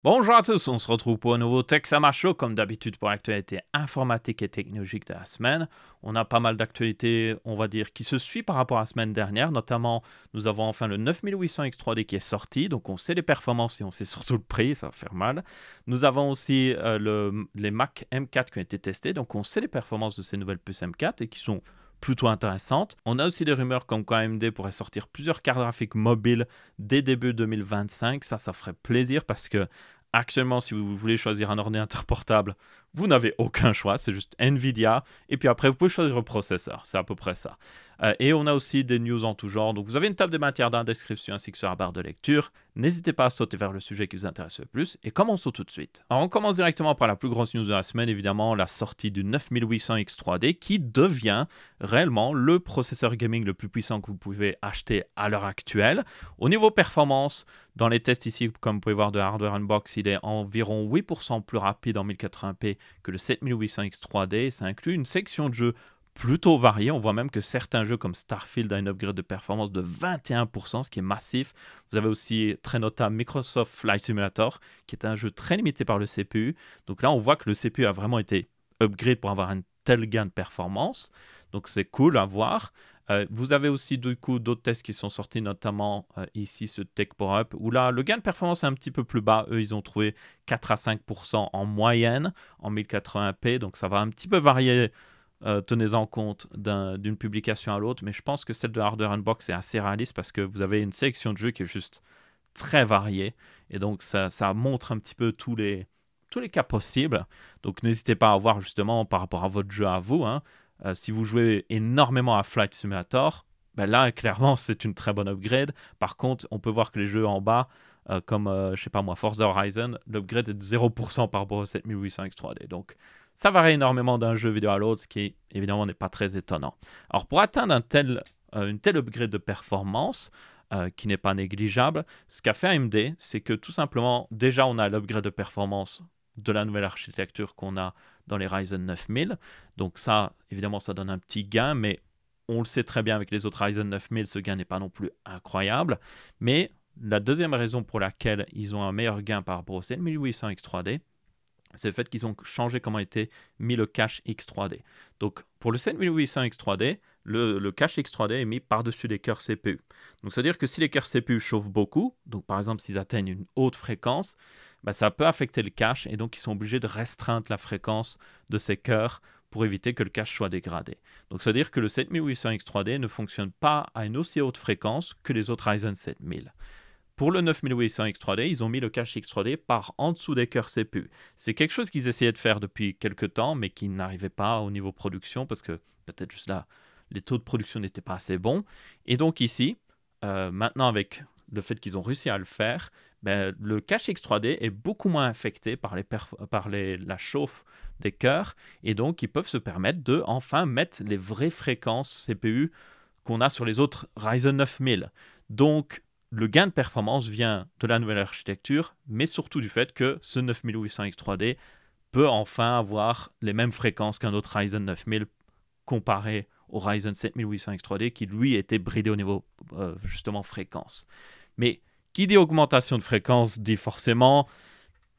Bonjour à tous, on se retrouve pour un nouveau Texama Show, comme d'habitude pour l'actualité informatique et technologique de la semaine. On a pas mal d'actualités, on va dire, qui se suivent par rapport à la semaine dernière. Notamment, nous avons enfin le 9800 X3D qui est sorti, donc on sait les performances et on sait surtout le prix, ça va faire mal. Nous avons aussi les Mac M4 qui ont été testés, donc on sait les performances de ces nouvelles puces M4 et qui sont plutôt intéressantes. On a aussi des rumeurs comme quoi AMD pourrait sortir plusieurs cartes graphiques mobiles dès début 2025. Ça ferait plaisir parce que actuellement, si vous voulez choisir un ordinateur portable, vous n'avez aucun choix, c'est juste Nvidia. Et puis après, vous pouvez choisir le processeur, c'est à peu près ça. Et on a aussi des news en tout genre. Donc vous avez une table de matière dans la description ainsi que sur la barre de lecture. N'hésitez pas à sauter vers le sujet qui vous intéresse le plus. Et commençons tout de suite. Alors on commence directement par la plus grosse news de la semaine, évidemment, la sortie du 9800 X3D qui devient réellement le processeur gaming le plus puissant que vous pouvez acheter à l'heure actuelle. Au niveau performance, dans les tests ici, comme vous pouvez voir de Hardware Unbox, il est environ 8% plus rapide en 1080p que le 7800 X3D. Ça inclut une section de jeux plutôt variée. On voit même que certains jeux comme Starfield a une upgrade de performance de 21%, ce qui est massif. Vous avez aussi très notable Microsoft Flight Simulator, qui est un jeu très limité par le CPU. Donc là, on voit que le CPU a vraiment été upgrade pour avoir un tel gain de performance. Donc c'est cool à voir. Vous avez aussi du coup d'autres tests qui sont sortis, notamment ici ce Tech Power Up, où là le gain de performance est un petit peu plus bas. Eux, ils ont trouvé 4 à 5% en moyenne en 1080p, donc ça va un petit peu varier, tenez-en compte, d'une publication à l'autre, mais je pense que celle de Hardware Unbox est assez réaliste parce que vous avez une sélection de jeux qui est juste très variée, et donc ça montre un petit peu tous les cas possibles. Donc n'hésitez pas à voir justement par rapport à votre jeu à vous, hein. Si vous jouez énormément à Flight Simulator, ben là, clairement, c'est une très bonne upgrade. Par contre, on peut voir que les jeux en bas, comme, je sais pas moi, Forza Horizon, l'upgrade est de 0% par rapport au 7800 X3D. Donc, ça varie énormément d'un jeu vidéo à l'autre, ce qui, évidemment, n'est pas très étonnant. Alors, pour atteindre une telle upgrade de performance, qui n'est pas négligeable, ce qu'a fait AMD, c'est que tout simplement, déjà, on a l'upgrade de performance de la nouvelle architecture qu'on a dans les Ryzen 9000. Donc ça, évidemment, ça donne un petit gain, mais on le sait très bien avec les autres Ryzen 9000, ce gain n'est pas non plus incroyable. Mais la deuxième raison pour laquelle ils ont un meilleur gain par rapport au 7800 X3D, c'est le fait qu'ils ont changé comment était mis le cache X3D. Donc pour le 7800 X3D, le cache X3D est mis par-dessus les cœurs CPU. Donc c'est-à-dire que si les cœurs CPU chauffent beaucoup, donc par exemple s'ils atteignent une haute fréquence, bah, ça peut affecter le cache et donc ils sont obligés de restreindre la fréquence de ces cœurs pour éviter que le cache soit dégradé. Donc c'est-à-dire que le 7800 X3D ne fonctionne pas à une aussi haute fréquence que les autres Ryzen 7000. Pour le 9800 X3D, ils ont mis le cache X3D par en dessous des cœurs CPU. C'est quelque chose qu'ils essayaient de faire depuis quelques temps, mais qui n'arrivait pas au niveau production, parce que peut-être juste là, les taux de production n'étaient pas assez bons. Et donc ici, maintenant avec le fait qu'ils ont réussi à le faire, ben, le cache X3D est beaucoup moins affecté par la chauffe des cœurs, et donc ils peuvent se permettre de enfin mettre les vraies fréquences CPU qu'on a sur les autres Ryzen 9000. Donc le gain de performance vient de la nouvelle architecture, mais surtout du fait que ce 9800 X3D peut enfin avoir les mêmes fréquences qu'un autre Ryzen 9000 comparé au Ryzen 7800 X3D qui lui était bridé au niveau justement fréquence. Mais qui dit augmentation de fréquence dit forcément,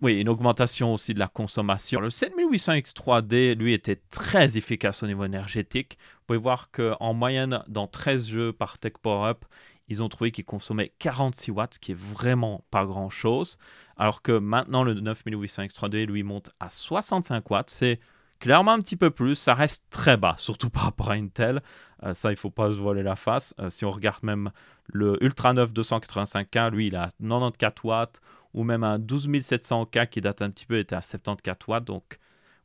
oui, une augmentation aussi de la consommation. Le 7800 X3D, lui, était très efficace au niveau énergétique. Vous pouvez voir qu'en moyenne, dans 13 jeux par Tech Power Up, ils ont trouvé qu'il consommait 46 watts, ce qui est vraiment pas grand-chose. Alors que maintenant, le 9800 X3D, lui, monte à 65 watts. C'est clairement un petit peu plus. Ça reste très bas, surtout par rapport à Intel. Ça, il ne faut pas se voiler la face. Si on regarde même le Ultra 9 285K, lui, il a 94 watts. Ou même un 12700K qui date un petit peu était à 74 watts. Donc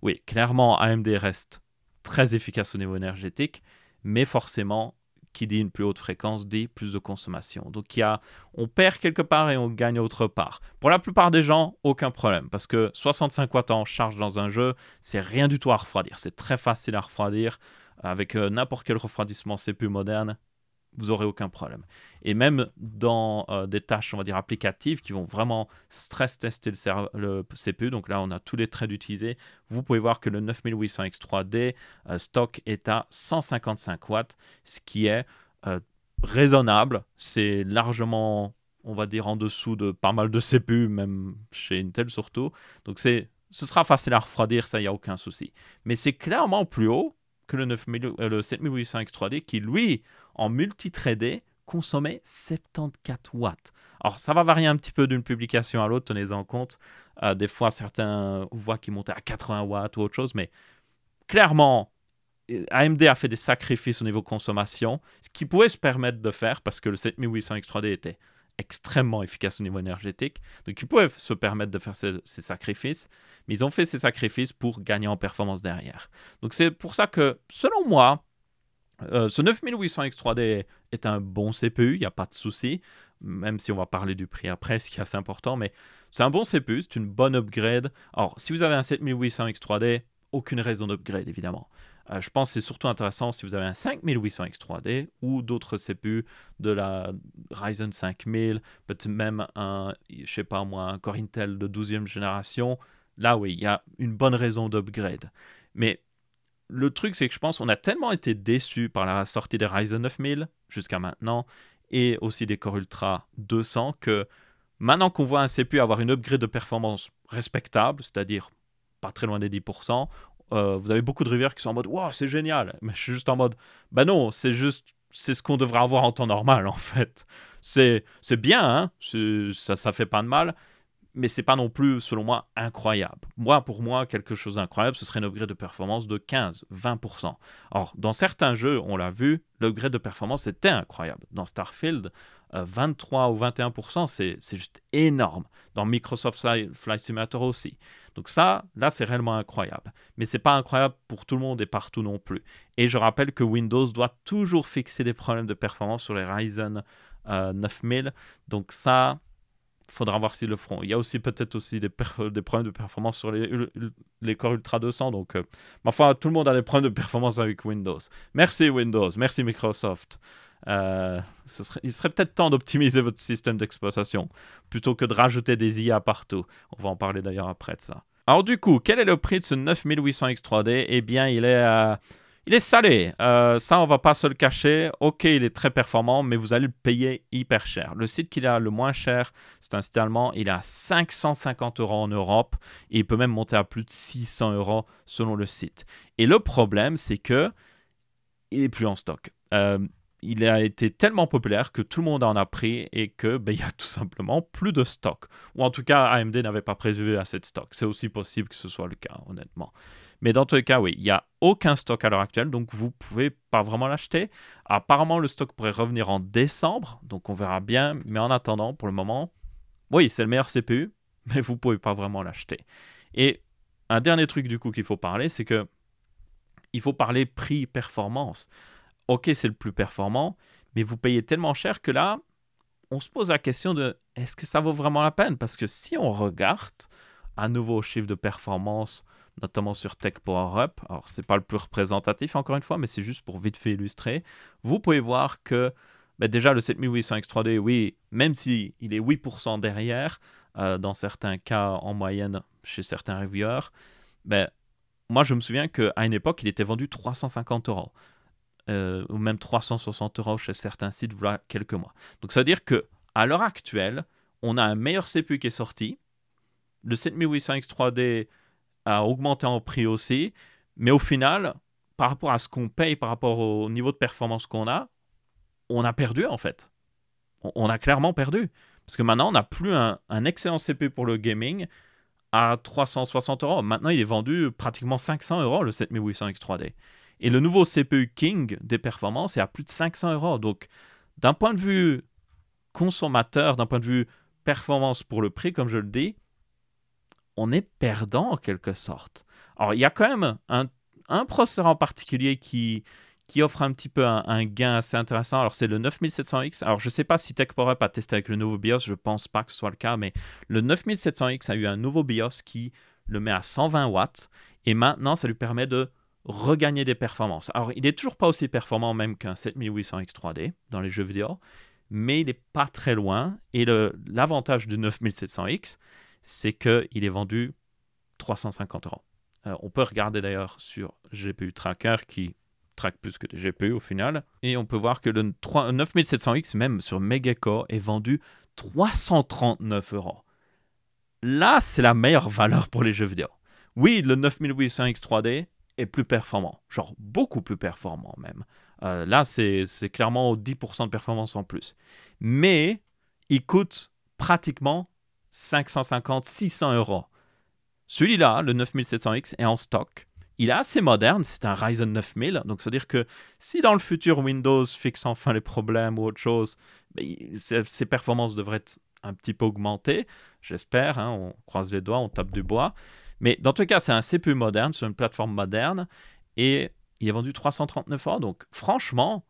oui, clairement, AMD reste très efficace au niveau énergétique. Mais forcément, qui dit une plus haute fréquence dit plus de consommation. Donc on perd quelque part et on gagne autre part. Pour la plupart des gens, aucun problème, parce que 65 watts en charge dans un jeu, c'est rien du tout à refroidir. C'est très facile à refroidir. Avec n'importe quel refroidissement CPU moderne, vous n'aurez aucun problème. Et même dans des tâches, on va dire, applicatives qui vont vraiment stress tester le CPU, donc là on a tous les traits d'utiliser, vous pouvez voir que le 9800 X3D stock est à 155 watts, ce qui est raisonnable. C'est largement, on va dire, en dessous de pas mal de CPU, même chez Intel surtout. Donc ce sera facile à refroidir, ça, il n'y a aucun souci. Mais c'est clairement plus haut que le 7800 X3D qui, lui, en multithreadé, consommait 74 watts. Alors, ça va varier un petit peu d'une publication à l'autre, tenez-en compte. Des fois, certains voient qu'ils montaient à 80 watts ou autre chose, mais clairement, AMD a fait des sacrifices au niveau consommation, ce qu'ils pouvaient se permettre de faire parce que le 7800 X3D était extrêmement efficace au niveau énergétique. Donc, ils pouvaient se permettre de faire ces sacrifices, mais ils ont fait ces sacrifices pour gagner en performance derrière. Donc, c'est pour ça que, selon moi, ce 9800 X3D est un bon CPU, il n'y a pas de souci, même si on va parler du prix après, ce qui est assez important, mais c'est un bon CPU, c'est une bonne upgrade. Alors, si vous avez un 7800 X3D, aucune raison d'upgrade, évidemment. Je pense que c'est surtout intéressant si vous avez un 5800 X3D ou d'autres CPU de la Ryzen 5000, peut-être même un, je sais pas moi, un Core Intel de 12e génération. Là, oui, il y a une bonne raison d'upgrade. Mais le truc, c'est que je pense qu'on a tellement été déçus par la sortie des Ryzen 9000 jusqu'à maintenant et aussi des Core Ultra 200 que maintenant qu'on voit un CPU avoir une upgrade de performance respectable, c'est-à-dire pas très loin des 10%, vous avez beaucoup de reviewers qui sont en mode « Wow, c'est génial !» Mais je suis juste en mode « Bah non, c'est ce qu'on devrait avoir en temps normal, en fait. C'est bien, hein, ça fait pas de mal, mais c'est pas non plus, selon moi, incroyable. Pour moi, quelque chose d'incroyable, ce serait une upgrade de performance de 15-20%. Or, dans certains jeux, on l'a vu, l'upgrade de performance était incroyable. Dans Starfield, 23 ou 21%, c'est juste énorme. Dans Microsoft Flight Simulator aussi. Donc ça, là, c'est réellement incroyable. Mais c'est pas incroyable pour tout le monde et partout non plus. Et je rappelle que Windows doit toujours fixer des problèmes de performance sur les Ryzen 9000. Donc ça, faudra voir s'ils le feront. Il y a aussi peut-être aussi des problèmes de performance sur les Core Ultra 200. Donc, enfin, tout le monde a des problèmes de performance avec Windows. Merci Windows, merci Microsoft. Il serait peut-être temps d'optimiser votre système d'exploitation plutôt que de rajouter des IA partout. On va en parler d'ailleurs après de ça. Alors du coup, quel est le prix de ce 9800 X3D? Eh bien, il est salé. Ça, on va pas se le cacher. Ok, il est très performant, mais vous allez le payer hyper cher. Le site qu'il a le moins cher, c'est un site allemand. Il est à 550 € en Europe et il peut même monter à plus de 600 € selon le site. Et le problème, c'est que il est plus en stock. Il a été tellement populaire que tout le monde en a pris et que il y a tout simplement plus de stock. Ou en tout cas, AMD n'avait pas prévu assez de stock. C'est aussi possible que ce soit le cas, honnêtement. Mais dans tous les cas, oui, il n'y a aucun stock à l'heure actuelle, donc vous ne pouvez pas vraiment l'acheter. Apparemment, le stock pourrait revenir en décembre, donc on verra bien. Mais en attendant, pour le moment, oui, c'est le meilleur CPU, mais vous ne pouvez pas vraiment l'acheter. Et un dernier truc du coup qu'il faut parler, c'est que il faut parler prix-performance. Ok, c'est le plus performant, mais vous payez tellement cher que là, on se pose la question de est-ce que ça vaut vraiment la peine? Parce que si on regarde un nouveau chiffre de performance, notamment sur Tech Power Up, alors c'est pas le plus représentatif encore une fois, mais c'est juste pour vite fait illustrer, vous pouvez voir que déjà le 7800 X3D, oui, même s'il est 8% derrière, dans certains cas en moyenne chez certains reviewers, moi je me souviens qu'à une époque il était vendu 350 €. Ou même 360 € chez certains sites, voilà quelques mois. Donc ça veut dire qu'à l'heure actuelle, on a un meilleur CPU qui est sorti. Le 7800 X3D a augmenté en prix aussi. Mais au final, par rapport à ce qu'on paye, par rapport au niveau de performance qu'on a, on a perdu en fait. On a clairement perdu. Parce que maintenant, on n'a plus un excellent CPU pour le gaming à 360 €. Maintenant, il est vendu pratiquement 500 € le 7800 X3D. Et le nouveau CPU King des performances est à plus de 500 €. Donc, d'un point de vue consommateur, d'un point de vue performance pour le prix, comme je le dis, on est perdant en quelque sorte. Alors, il y a quand même un processeur en particulier qui offre un petit peu un gain assez intéressant. Alors, c'est le 9700X. Alors, je ne sais pas si Tech Power Up a testé avec le nouveau BIOS. Je ne pense pas que ce soit le cas. Mais le 9700X a eu un nouveau BIOS qui le met à 120 watts. Et maintenant, ça lui permet de regagner des performances. Alors, il n'est toujours pas aussi performant même qu'un 7800 X3D dans les jeux vidéo, mais il n'est pas très loin. Et l'avantage du 9700X, c'est qu'il est vendu 350 €. On peut regarder d'ailleurs sur GPU Tracker qui traque plus que des GPU au final. Et on peut voir que le 9700X, même sur Megacore, est vendu 339 euros. Là, c'est la meilleure valeur pour les jeux vidéo. Oui, le 9800X 3D est plus performant, genre beaucoup plus performant même. Là, c'est clairement 10% de performance en plus. Mais il coûte pratiquement 550-600 euros. Celui-là, le 9700X, est en stock. Il est assez moderne, c'est un Ryzen 9000, donc c'est-à-dire que si dans le futur Windows fixe enfin les problèmes ou autre chose, ses performances devraient être un petit peu augmentées, j'espère, hein, on croise les doigts, on tape du bois. Mais dans tous les cas, c'est un CPU moderne, sur une plateforme moderne, et il est vendu 339 euros, donc franchement,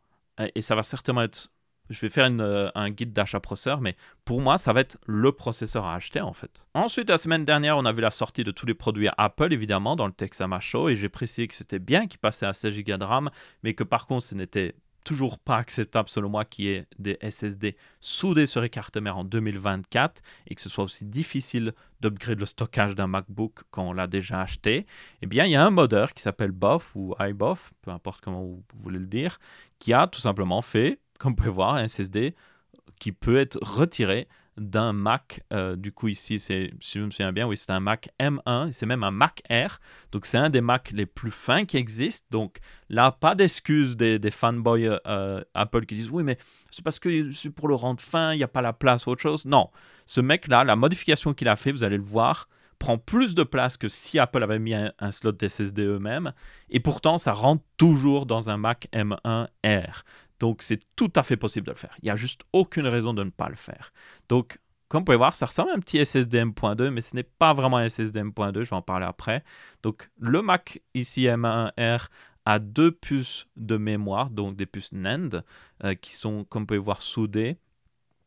et ça va certainement être... Je vais faire un guide d'achat processeur, mais pour moi, ça va être le processeur à acheter en fait. Ensuite, la semaine dernière, on a vu la sortie de tous les produits Apple, évidemment, dans le Texama Show, et j'ai précisé que c'était bien qu'ils passaient à 16 Go de RAM, mais que par contre, ce n'était toujours pas acceptable, selon moi, qu'il y ait des SSD soudés sur les cartes mères en 2024, et que ce soit aussi difficile d'upgrade le stockage d'un MacBook quand on l'a déjà acheté. Eh bien, il y a un modeur qui s'appelle BOF ou iBOF, peu importe comment vous voulez le dire, qui a tout simplement fait, comme vous pouvez voir, un SSD qui peut être retiré d'un Mac. Du coup, ici, si je me souviens bien, oui, c'est un Mac M1, c'est même un Mac Air. Donc, c'est un des Macs les plus fins qui existent. Donc, là, pas d'excuses des fanboys Apple qui disent « Oui, mais c'est parce que c'est pour le rendre fin, il n'y a pas la place ou autre chose. » Non, ce mec-là, la modification qu'il a fait, vous allez le voir, prend plus de place que si Apple avait mis un slot d'SSD eux-mêmes. Et pourtant, ça rentre toujours dans un Mac M1 Air. Donc, c'est tout à fait possible de le faire. Il n'y a juste aucune raison de ne pas le faire. Donc, comme vous pouvez voir, ça ressemble à un petit SSD M.2, mais ce n'est pas vraiment un SSD M.2. Je vais en parler après. Donc, le Mac ici M1R a 2 puces de mémoire, donc des puces NAND, qui sont, comme vous pouvez voir, soudées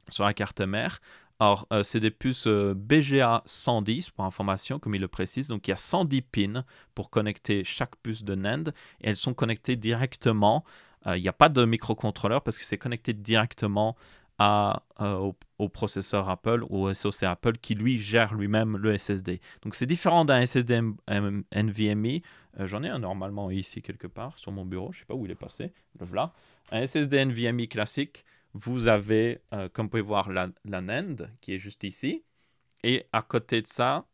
sur la carte mère. Alors, c'est des puces BGA 110 pour information, comme il le précise. Donc, il y a 110 pins pour connecter chaque puce de NAND et elles sont connectées directement. Il n'y a pas de microcontrôleur parce que c'est connecté directement au processeur Apple ou au SoC Apple qui lui gère lui-même le SSD. Donc, c'est différent d'un SSD NVMe. J'en ai un normalement ici quelque part sur mon bureau. Je ne sais pas où il est passé. Le voilà. Un SSD NVMe classique. Vous avez, comme vous pouvez voir, la NAND qui est juste ici. Et à côté de ça,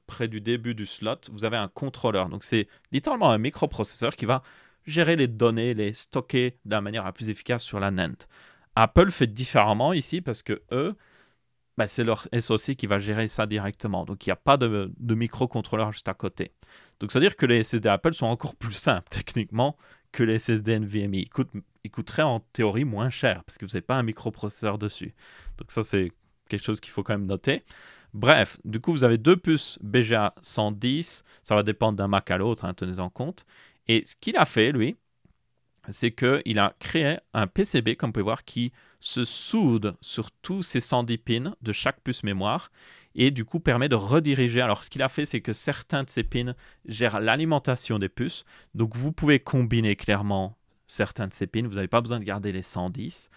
près du début du slot, vous avez un contrôleur. Donc, c'est littéralement un microprocesseur qui va gérer les données, les stocker de la manière la plus efficace sur la NAND. Apple fait différemment ici parce que eux, c'est leur SoC qui va gérer ça directement. Donc, il n'y a pas de microcontrôleur juste à côté. Donc, ça veut dire que les SSD Apple sont encore plus simples techniquement que les SSD NVMe. Ils coûteraient en théorie moins cher parce que vous n'avez pas un microprocesseur dessus. Donc, ça, c'est quelque chose qu'il faut quand même noter. Bref, du coup, vous avez 2 puces BGA 110. Ça va dépendre d'un Mac à l'autre, hein, tenez-en compte. Et ce qu'il a fait, lui, c'est qu'il a créé un PCB, comme vous pouvez voir, qui se soude sur tous ces 110 pins de chaque puce mémoire et du coup permet de rediriger. Alors, ce qu'il a fait, c'est que certains de ces pins gèrent l'alimentation des puces. Donc, vous pouvez combiner clairement certains de ces pins. Vous n'avez pas besoin de garder les 110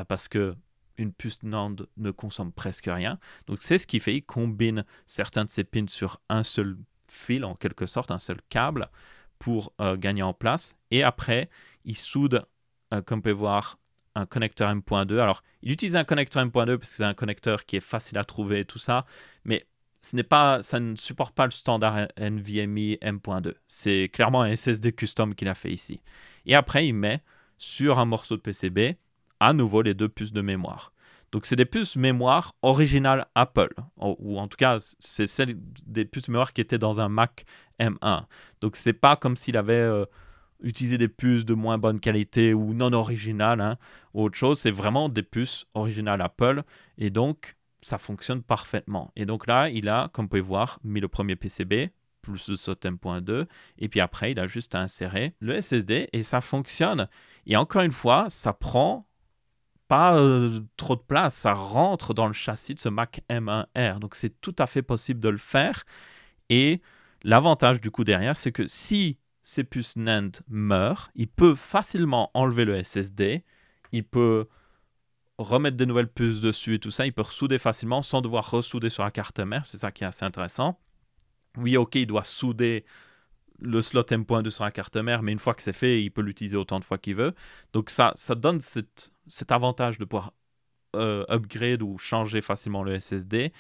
parce que une puce NAND ne consomme presque rien. Donc, c'est ce qu'il fait. Il combine certains de ces pins sur un seul fil, en quelque sorte, un seul câble, pour gagner en place. Et après, il soude, comme vous pouvez voir, un connecteur M.2. Alors, il utilise un connecteur M.2 parce que c'est un connecteur qui est facile à trouver et tout ça, mais ça ne supporte pas le standard NVMe M.2. C'est clairement un SSD custom qu'il a fait ici. Et après, il met sur un morceau de PCB, à nouveau, les 2 puces de mémoire. Donc, c'est des puces mémoire originales Apple, ou en tout cas, c'est celles des puces mémoire qui étaient dans un Mac M1. Donc, c'est pas comme s'il avait utilisé des puces de moins bonne qualité ou non originales, hein, ou autre chose. C'est vraiment des puces originales Apple, et donc, ça fonctionne parfaitement. Et donc là, il a, comme vous pouvez voir, mis le premier PCB, plus le slot M.2, et puis après, il a juste à insérer le SSD, et ça fonctionne. Et encore une fois, ça prend pas trop de place, ça rentre dans le châssis de ce Mac M1R. Donc, c'est tout à fait possible de le faire. Et l'avantage du coup derrière, c'est que si ces puces NAND meurent, il peut facilement enlever le SSD, il peut remettre des nouvelles puces dessus et tout ça, il peut ressouder facilement sans devoir ressouder sur la carte mère. C'est ça qui est assez intéressant. Oui, ok, il doit souder le slot M.2 sur la carte mère, mais une fois que c'est fait, il peut l'utiliser autant de fois qu'il veut. Donc ça donne cet avantage de pouvoir upgrade ou changer facilement le SSD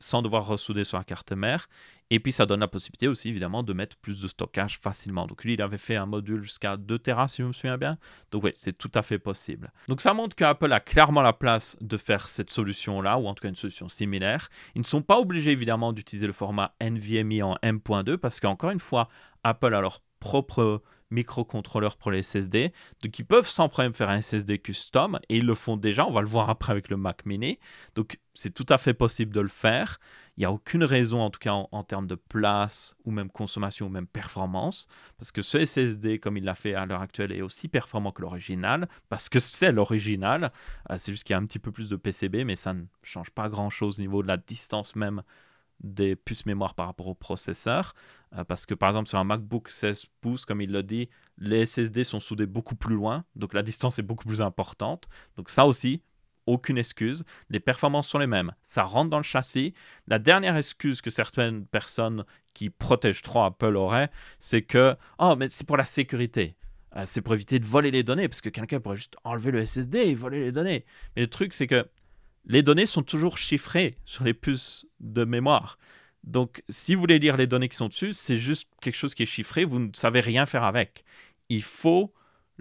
sans devoir ressouder sur la carte mère. Et puis, ça donne la possibilité aussi, évidemment, de mettre plus de stockage facilement. Donc, lui, il avait fait un module jusqu'à 2 Tera, si je me souviens bien. Donc, oui, c'est tout à fait possible. Donc, ça montre qu'Apple a clairement la place de faire cette solution-là, ou en tout cas une solution similaire. Ils ne sont pas obligés, évidemment, d'utiliser le format NVMe en M.2, parce qu'encore une fois, Apple a leur propre microcontrôleur pour les SSD, donc ils peuvent sans problème faire un SSD custom, et ils le font déjà, on va le voir après avec le Mac mini, donc c'est tout à fait possible de le faire. Il n'y a aucune raison, en tout cas en termes de place, ou même consommation, ou même performance, parce que ce SSD, comme il l'a fait à l'heure actuelle, est aussi performant que l'original, parce que c'est l'original, c'est juste qu'il y a un petit peu plus de PCB, mais ça ne change pas grand-chose au niveau de la distance même des puces mémoire par rapport au processeur, parce que par exemple sur un MacBook 16 pouces, comme il l'a dit, les SSD sont soudés beaucoup plus loin, donc la distance est beaucoup plus importante. Donc ça aussi, aucune excuse. Les performances sont les mêmes. Ça rentre dans le châssis. La dernière excuse que certaines personnes qui protègent trop Apple auraient, c'est que « Oh, mais c'est pour la sécurité. C'est pour éviter de voler les données, parce que quelqu'un pourrait juste enlever le SSD et voler les données. » Mais le truc, c'est que les données sont toujours chiffrées sur les puces de mémoire. Donc, si vous voulez lire les données qui sont dessus, c'est juste quelque chose qui est chiffré, vous ne savez rien faire avec. Il faut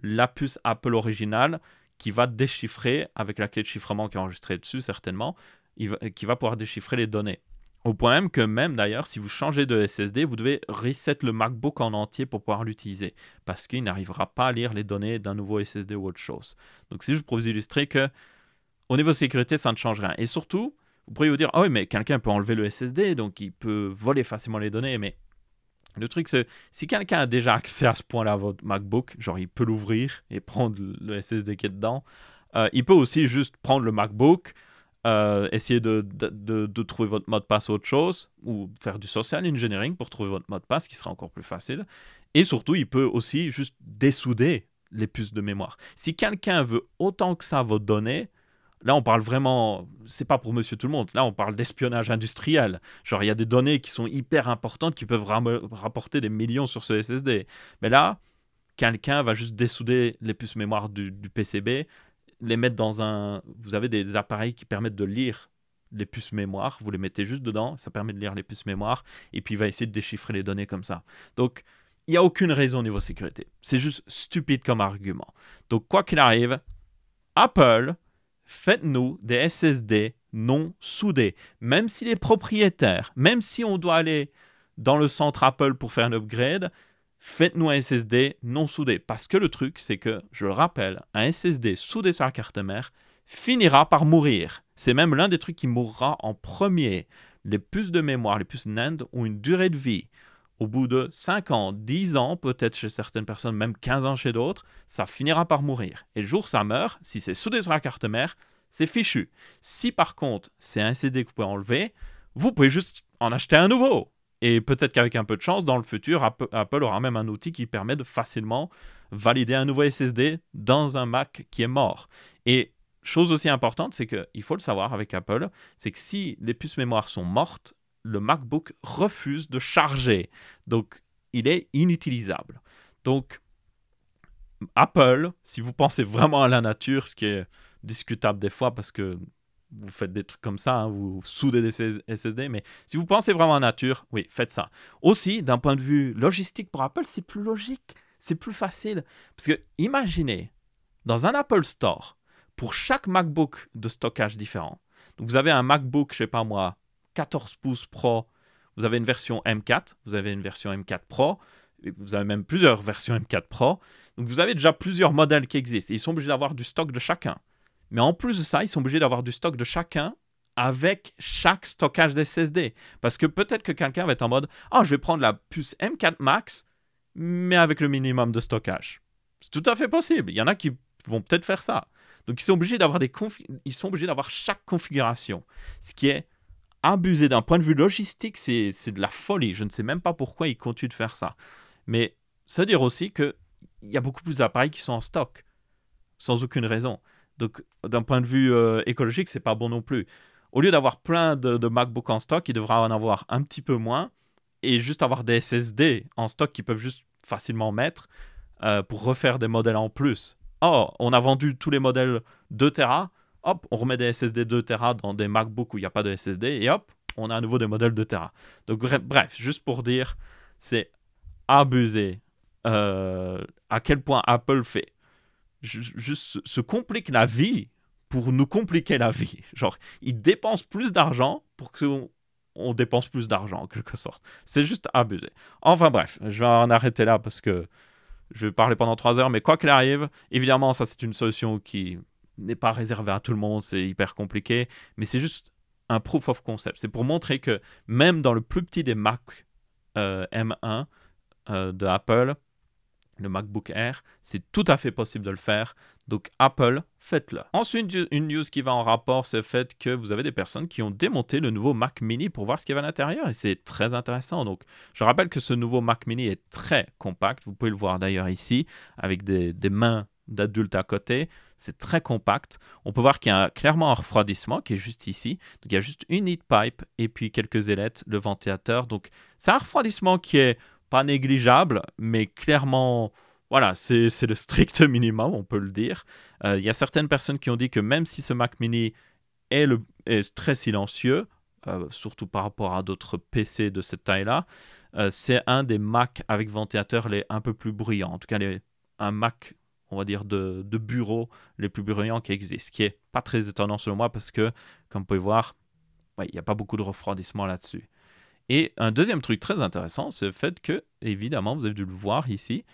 la puce Apple originale qui va déchiffrer, avec la clé de chiffrement qui est enregistrée dessus certainement, qui va pouvoir déchiffrer les données. Au point même que même d'ailleurs, si vous changez de SSD, vous devez reset le MacBook en entier pour pouvoir l'utiliser, parce qu'il n'arrivera pas à lire les données d'un nouveau SSD ou autre chose. Donc, c'est juste pour vous illustrer que au niveau sécurité, ça ne change rien. Et surtout, vous pourriez vous dire, ah oui, mais quelqu'un peut enlever le SSD, donc il peut voler facilement les données. Mais le truc, c'est, si quelqu'un a déjà accès à ce point-là à votre MacBook, genre il peut l'ouvrir et prendre le SSD qui est dedans, il peut aussi juste prendre le MacBook, essayer de trouver votre mot de passe autre chose, ou faire du social engineering pour trouver votre mot de passe, qui sera encore plus facile. Et surtout, il peut aussi juste dessouder les puces de mémoire. Si quelqu'un veut autant que ça vos données, là, on parle vraiment, c'est pas pour monsieur tout le monde, là, on parle d'espionnage industriel. Genre, il y a des données qui sont hyper importantes qui peuvent rapporter des millions sur ce SSD. Mais là, quelqu'un va juste dessouder les puces mémoire du PCB, les mettre dans un... Vous avez des appareils qui permettent de lire les puces mémoire, vous les mettez juste dedans, ça permet de lire les puces mémoire, et puis il va essayer de déchiffrer les données comme ça. Donc, il n'y a aucune raison au niveau sécurité. C'est juste stupide comme argument. Donc, quoi qu'il arrive, Apple... Faites-nous des SSD non soudés. Même s'il est propriétaire, même si on doit aller dans le centre Apple pour faire un upgrade, faites-nous un SSD non soudé. Parce que le truc, c'est que, je le rappelle, un SSD soudé sur la carte mère finira par mourir. C'est même l'un des trucs qui mourra en premier. Les puces de mémoire, les puces NAND ont une durée de vie. Au bout de 5 ans, 10 ans, peut-être chez certaines personnes, même 15 ans chez d'autres, ça finira par mourir. Et le jour où ça meurt, si c'est soudé sur la carte mère, c'est fichu. Si par contre, c'est un SSD que vous pouvez enlever, vous pouvez juste en acheter un nouveau. Et peut-être qu'avec un peu de chance, dans le futur, Apple aura même un outil qui permet de facilement valider un nouveau SSD dans un Mac qui est mort. Et chose aussi importante, c'est qu'il faut le savoir avec Apple, c'est que si les puces mémoire sont mortes, le MacBook refuse de charger. Donc, il est inutilisable. Donc, Apple, si vous pensez vraiment à la nature, ce qui est discutable des fois parce que vous faites des trucs comme ça, hein, vous soudez des SSD, mais si vous pensez vraiment à la nature, oui, faites ça. Aussi, d'un point de vue logistique pour Apple, c'est plus logique, c'est plus facile. Parce que, imaginez, dans un Apple Store, pour chaque MacBook de stockage différent, donc vous avez un MacBook, je sais pas moi, 14 pouces Pro, vous avez une version M4, vous avez une version M4 Pro, et vous avez même plusieurs versions M4 Pro, donc vous avez déjà plusieurs modèles qui existent, et ils sont obligés d'avoir du stock de chacun. Mais en plus de ça, ils sont obligés d'avoir du stock de chacun avec chaque stockage d'SSD. Parce que peut-être que quelqu'un va être en mode « Ah, je vais prendre la puce M4 Max, mais avec le minimum de stockage. » C'est tout à fait possible. Il y en a qui vont peut-être faire ça. Donc, ils sont obligés d'avoir chaque configuration, ce qui est abusé d'un point de vue logistique, c'est de la folie. Je ne sais même pas pourquoi ils continuent de faire ça. Mais ça veut dire aussi qu'il y a beaucoup plus d'appareils qui sont en stock, sans aucune raison. Donc, d'un point de vue écologique, c'est pas bon non plus. Au lieu d'avoir plein de MacBook en stock, il devra en avoir un petit peu moins et juste avoir des SSD en stock qu'ils peuvent juste facilement mettre pour refaire des modèles en plus. Oh, on a vendu tous les modèles 2 Tera. hop, on remet des SSD 2 Tera dans des MacBooks où il n'y a pas de SSD, et hop, on a à nouveau des modèles de Tera. Donc bref, juste pour dire, c'est abusé à quel point Apple fait juste se complique la vie pour nous compliquer la vie. Genre, ils dépensent plus d'argent pour qu'on dépense plus d'argent, en quelque sorte. C'est juste abusé. Enfin bref, je vais en arrêter là parce que je vais parler pendant 3 heures, mais quoi qu'il arrive, évidemment, ça c'est une solution qui n'est pas réservée à tout le monde, c'est hyper compliqué, mais c'est juste un proof of concept. C'est pour montrer que même dans le plus petit des Mac M1 de Apple, le MacBook Air, c'est tout à fait possible de le faire. Donc Apple, faites-le. Ensuite, une news qui va en rapport, c'est le fait que vous avez des personnes qui ont démonté le nouveau Mac Mini pour voir ce qu'il y avait à l'intérieur. Et c'est très intéressant. Donc je rappelle que ce nouveau Mac Mini est très compact. Vous pouvez le voir d'ailleurs ici, avec des mains d'adultes à côté. C'est très compact. On peut voir qu'il y a clairement un refroidissement qui est juste ici. Donc il y a juste une heat pipe et puis quelques ailettes, le ventilateur. Donc c'est un refroidissement qui est pas négligeable, mais clairement, voilà, c'est le strict minimum, on peut le dire. Il y a certaines personnes qui ont dit que même si ce Mac Mini est très silencieux, surtout par rapport à d'autres PC de cette taille-là, c'est un des Mac avec ventilateur les un peu plus bruyants. En tout cas, un Mac, on va dire, de bureau les plus bruyants qui existent. Ce qui n'est pas très étonnant selon moi parce que, comme vous pouvez voir, ouais, il n'y a pas beaucoup de refroidissement là-dessus. Et un deuxième truc très intéressant, c'est le fait que, évidemment, vous avez dû le voir ici,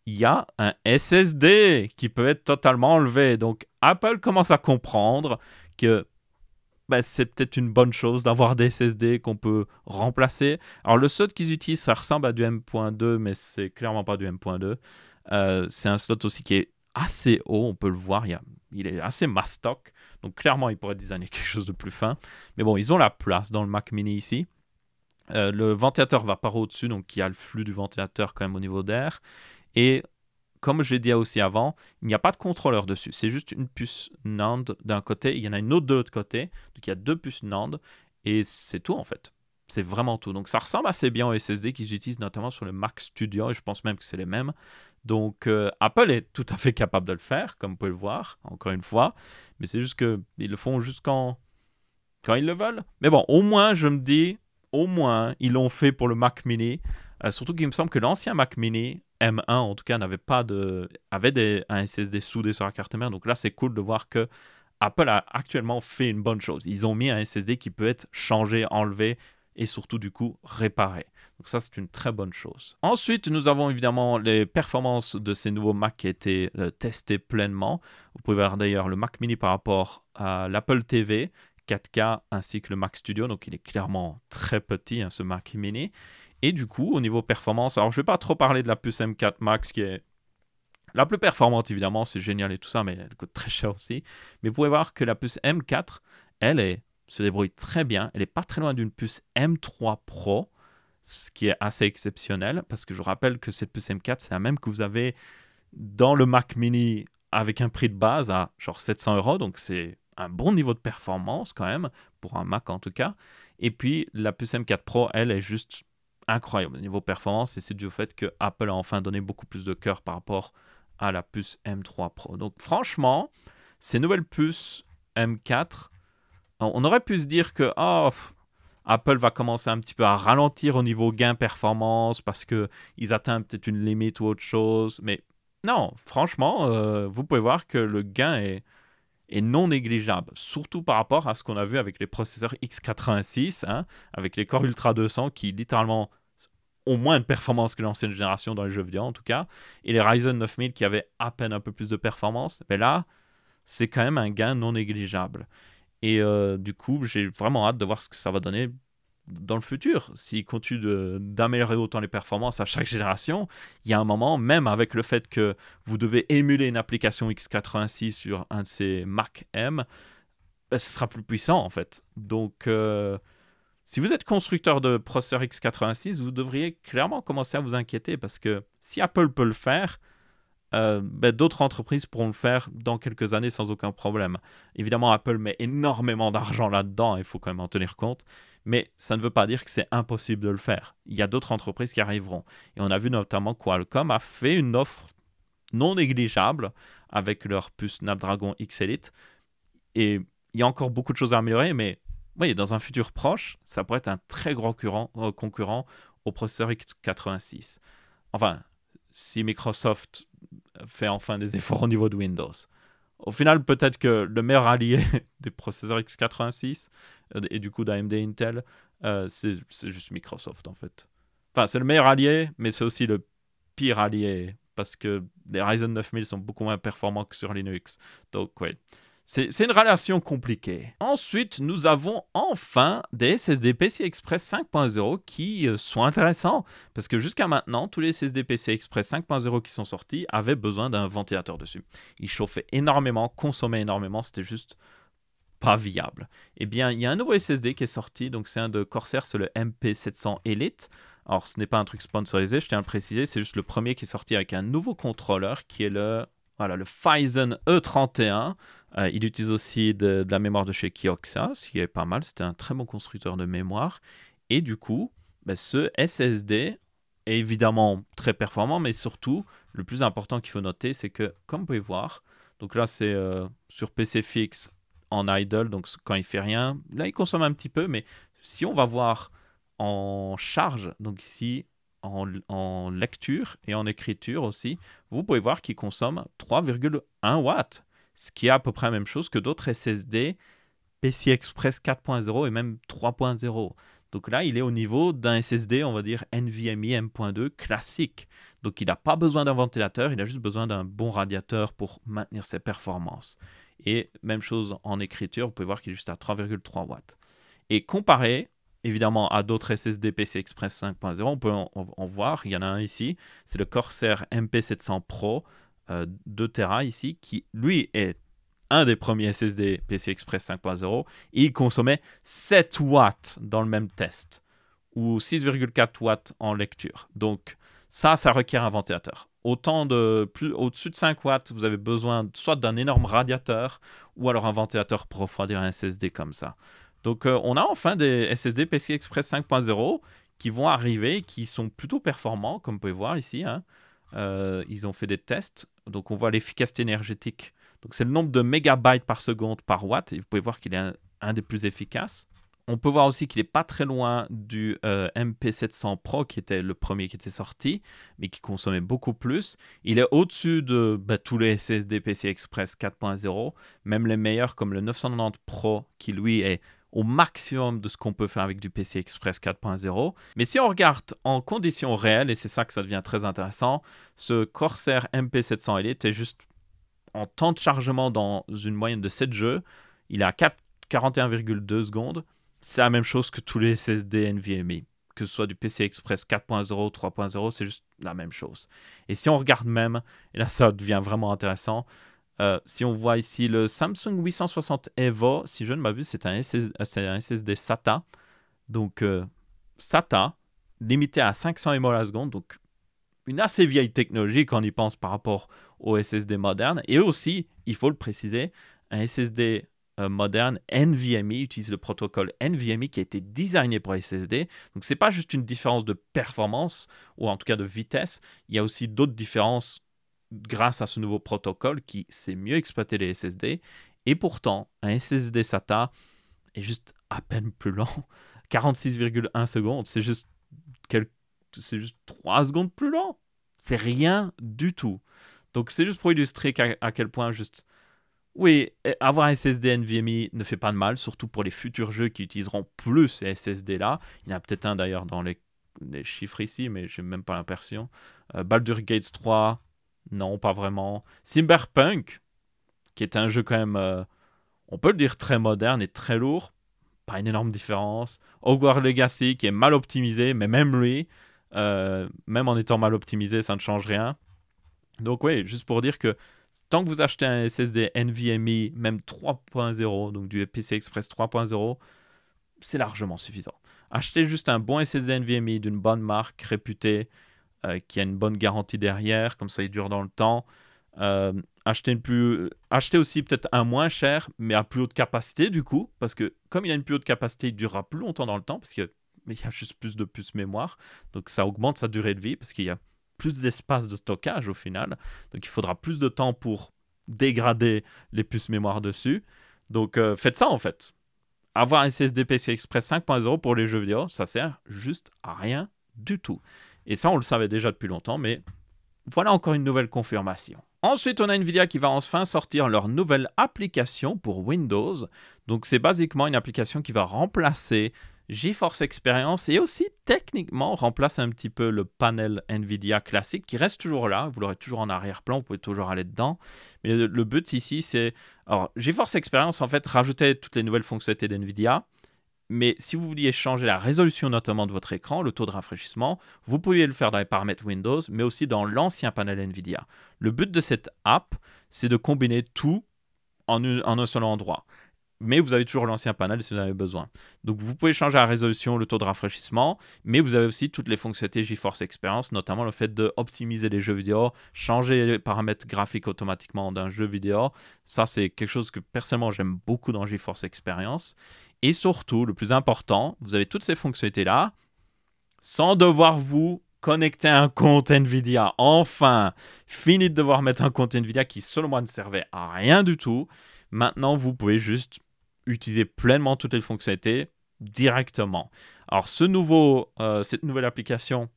il y a un SSD qui peut être totalement enlevé. Donc, Apple commence à comprendre que c'est peut-être une bonne chose d'avoir des SSD qu'on peut remplacer. Alors, le slot qu'ils utilisent, ça ressemble à du M.2, mais c'est clairement pas du M.2. C'est un slot aussi qui est assez haut, on peut le voir, il est assez mastoc. Donc, clairement, ils pourraient designer quelque chose de plus fin. Mais bon, ils ont la place dans le Mac Mini ici. Le ventilateur va par au-dessus, donc il y a le flux du ventilateur quand même au niveau d'air. Et comme je l'ai dit aussi avant, il n'y a pas de contrôleur dessus. C'est juste une puce NAND d'un côté, il y en a une autre de l'autre côté. Donc il y a 2 puces NAND et c'est tout en fait. C'est vraiment tout. Donc ça ressemble assez bien au SSD qu'ils utilisent notamment sur le Mac Studio et je pense même que c'est les mêmes. Donc Apple est tout à fait capable de le faire, comme vous pouvez le voir, encore une fois. Mais c'est juste qu'ils le font juste quand ils le veulent. Mais bon, au moins je me dis, au moins, ils l'ont fait pour le Mac Mini. Surtout qu'il me semble que l'ancien Mac Mini, M1 en tout cas, avait un SSD soudé sur la carte mère. Donc là, c'est cool de voir que Apple a actuellement fait une bonne chose. Ils ont mis un SSD qui peut être changé, enlevé et surtout du coup réparé. Donc ça, c'est une très bonne chose. Ensuite, nous avons évidemment les performances de ces nouveaux Mac qui ont été testés pleinement. Vous pouvez voir d'ailleurs le Mac Mini par rapport à l'Apple TV 4K ainsi que le Mac Studio, donc il est clairement très petit, ce Mac Mini. Et du coup, au niveau performance, alors je ne vais pas trop parler de la puce M4 Max qui est la plus performante évidemment, c'est génial et tout ça, mais elle coûte très cher aussi. Mais vous pouvez voir que la puce M4, se débrouille très bien, elle n'est pas très loin d'une puce M3 Pro, ce qui est assez exceptionnel, parce que je rappelle que cette puce M4, c'est la même que vous avez dans le Mac Mini avec un prix de base à genre 700 €, donc c'est un bon niveau de performance quand même, pour un Mac en tout cas. Et puis la puce M4 Pro, elle est juste incroyable au niveau performance, et c'est dû au fait que Apple a enfin donné beaucoup plus de cœur par rapport à la puce M3 Pro. Donc franchement, ces nouvelles puces M4, on aurait pu se dire que Apple va commencer un petit peu à ralentir au niveau gain performance parce qu'ils atteignent peut-être une limite ou autre chose, mais non, franchement, vous pouvez voir que le gain est non négligeable, surtout par rapport à ce qu'on a vu avec les processeurs x86, avec les Core Ultra 200 qui littéralement ont moins de performance que l'ancienne génération dans les jeux vidéo en tout cas, et les Ryzen 9000 qui avaient à peine un peu plus de performance, mais là, c'est quand même un gain non négligeable. Et du coup, j'ai vraiment hâte de voir ce que ça va donner dans le futur. S'ils continuent d'améliorer autant les performances à chaque génération, il y a un moment, même avec le fait que vous devez émuler une application x86 sur un de ces Mac M, ce sera plus puissant en fait. Donc, si vous êtes constructeur de processeurs x86, vous devriez clairement commencer à vous inquiéter parce que si Apple peut le faire, d'autres entreprises pourront le faire dans quelques années sans aucun problème. Évidemment, Apple met énormément d'argent là-dedans, il faut quand même en tenir compte, mais ça ne veut pas dire que c'est impossible de le faire. Il y a d'autres entreprises qui arriveront. Et on a vu notamment Qualcomm a fait une offre non négligeable avec leur puce Snapdragon X Elite. Et il y a encore beaucoup de choses à améliorer, mais oui, dans un futur proche, ça pourrait être un très gros concurrent au processeur x86. Enfin, si Microsoft fait enfin des efforts au niveau de Windows. Au final, peut-être que le meilleur allié des processeurs x86 et du coup d'AMD Intel, c'est juste Microsoft en fait. Enfin, c'est le meilleur allié, mais c'est aussi le pire allié parce que les Ryzen 9000 sont beaucoup moins performants que sur Linux. Donc, ouais. C'est une relation compliquée. Ensuite, nous avons enfin des SSD PCI Express 5.0 qui sont intéressants parce que jusqu'à maintenant, tous les SSD PCI Express 5.0 qui sont sortis avaient besoin d'un ventilateur dessus. Ils chauffaient énormément, consommaient énormément, c'était juste pas viable. Eh bien, il y a un nouveau SSD qui est sorti, donc c'est un de Corsair, c'est le MP700 Elite. Alors, ce n'est pas un truc sponsorisé, je tiens à le préciser, c'est juste le premier qui est sorti avec un nouveau contrôleur qui est le Phison E31. Il utilise aussi de la mémoire de chez Kioxia, ce qui est pas mal, c'était un très bon constructeur de mémoire. Et du coup, ce SSD est évidemment très performant, mais surtout, le plus important qu'il faut noter, c'est que, comme vous pouvez voir, donc là c'est sur PC fixe en idle, donc quand il fait rien, là il consomme un petit peu, mais si on va voir en charge, donc ici en lecture et en écriture aussi, vous pouvez voir qu'il consomme 3,1 watts, ce qui est à peu près la même chose que d'autres SSD PCI Express 4.0 et même 3.0. Donc là, il est au niveau d'un SSD, on va dire NVMe M.2 classique. Donc il n'a pas besoin d'un ventilateur, il a juste besoin d'un bon radiateur pour maintenir ses performances. Et même chose en écriture, vous pouvez voir qu'il est juste à 3,3 watts. Et comparé, évidemment, à d'autres SSD PCI Express 5.0, on peut en voir, il y en a un ici, c'est le Corsair MP700 Pro 2 Tera ici, qui lui est un des premiers SSD PCI Express 5.0, et il consommait 7 watts dans le même test, ou 6,4 watts en lecture. Donc ça requiert un ventilateur. Au-dessus de 5 watts, vous avez besoin soit d'un énorme radiateur, ou alors un ventilateur pour refroidir un SSD comme ça. Donc on a enfin des SSD PCI Express 5.0 qui vont arriver, qui sont plutôt performants, comme vous pouvez voir ici. Ils ont fait des tests, donc on voit l'efficacité énergétique. Donc c'est le nombre de mégabytes par seconde par watt, et vous pouvez voir qu'il est un des plus efficaces. On peut voir aussi qu'il n'est pas très loin du MP700 Pro, qui était le premier qui était sorti, mais qui consommait beaucoup plus. Il est au-dessus de tous les SSD PCI Express 4.0, même les meilleurs comme le 990 Pro, qui lui est au maximum de ce qu'on peut faire avec du PCI Express 4.0. Mais si on regarde en conditions réelles, et c'est ça que ça devient très intéressant, ce Corsair MP700 Elite est juste en temps de chargement dans une moyenne de 7 jeux, il est à 41,2 secondes. C'est la même chose que tous les SSD NVMe, que ce soit du PCI Express 4.0 ou 3.0, c'est juste la même chose. Et si on regarde même, et là ça devient vraiment intéressant, si on voit ici le Samsung 860 EVO, si je ne m'abuse, c'est un SSD SATA. Donc SATA, limité à 500 mAh à la seconde, donc une assez vieille technologie quand on y pense par rapport aux SSD modernes. Et aussi, il faut le préciser, un SSD moderne NVMe utilise le protocole NVMe qui a été designé pour SSD. Donc c'est pas juste une différence de performance ou en tout cas de vitesse, il y a aussi d'autres différences grâce à ce nouveau protocole qui sait mieux exploiter les SSD. Et pourtant, un SSD SATA est juste à peine plus lent. 46,1 secondes, c'est juste 3 secondes plus lent. C'est rien du tout. Donc c'est juste pour illustrer à quel point juste... Oui, avoir un SSD NVMe ne fait pas de mal, surtout pour les futurs jeux qui utiliseront plus ces SSD-là. Il y en a peut-être un d'ailleurs dans les chiffres ici, mais je n'ai même pas l'impression. Baldur's Gate 3, non, pas vraiment. Cyberpunk, qui est un jeu quand même, on peut le dire, très moderne et très lourd. Pas une énorme différence. Hogwarts Legacy, qui est mal optimisé, mais même lui, même en étant mal optimisé, ça ne change rien. Donc oui, juste pour dire que tant que vous achetez un SSD NVMe, même 3.0, donc du PCI Express 3.0, c'est largement suffisant. Achetez juste un bon SSD NVMe d'une bonne marque réputée, qui a une bonne garantie derrière, comme ça il dure dans le temps. Achetez aussi peut-être un moins cher, mais à plus haute capacité du coup, parce que comme il a une plus haute capacité, il durera plus longtemps dans le temps, parce qu'il y a juste plus de puces mémoire, donc ça augmente sa durée de vie, parce qu'il y a plus d'espace de stockage au final, donc il faudra plus de temps pour dégrader les puces mémoire dessus. Donc faites ça en fait. Avoir un SSD PCI Express 5.0 pour les jeux vidéo, ça sert juste à rien du tout. Et ça, on le savait déjà depuis longtemps, mais voilà encore une nouvelle confirmation. Ensuite, on a Nvidia qui va enfin sortir leur nouvelle application pour Windows. Donc, c'est basiquement une application qui va remplacer GeForce Experience et aussi techniquement remplace un petit peu le panel Nvidia classique qui reste toujours là. Vous l'aurez toujours en arrière-plan, vous pouvez toujours aller dedans. Mais le but ici, c'est... Alors, GeForce Experience, en fait, rajoutait toutes les nouvelles fonctionnalités d'Nvidia. Mais si vous vouliez changer la résolution notamment de votre écran, le taux de rafraîchissement, vous pouviez le faire dans les paramètres Windows, mais aussi dans l'ancien panel NVIDIA. Le but de cette app, c'est de combiner tout en un seul endroit. Mais vous avez toujours l'ancien panel si vous en avez besoin. Donc vous pouvez changer la résolution, le taux de rafraîchissement, mais vous avez aussi toutes les fonctionnalités GeForce Experience, notamment le fait d'optimiser les jeux vidéo, changer les paramètres graphiques automatiquement d'un jeu vidéo. Ça, c'est quelque chose que personnellement j'aime beaucoup dans GeForce Experience. Et surtout, le plus important, vous avez toutes ces fonctionnalités-là sans devoir vous connecter à un compte NVIDIA. Enfin, fini de devoir mettre un compte NVIDIA qui, selon moi, ne servait à rien du tout. Maintenant, vous pouvez juste utiliser pleinement toutes les fonctionnalités directement. Alors, cette nouvelle application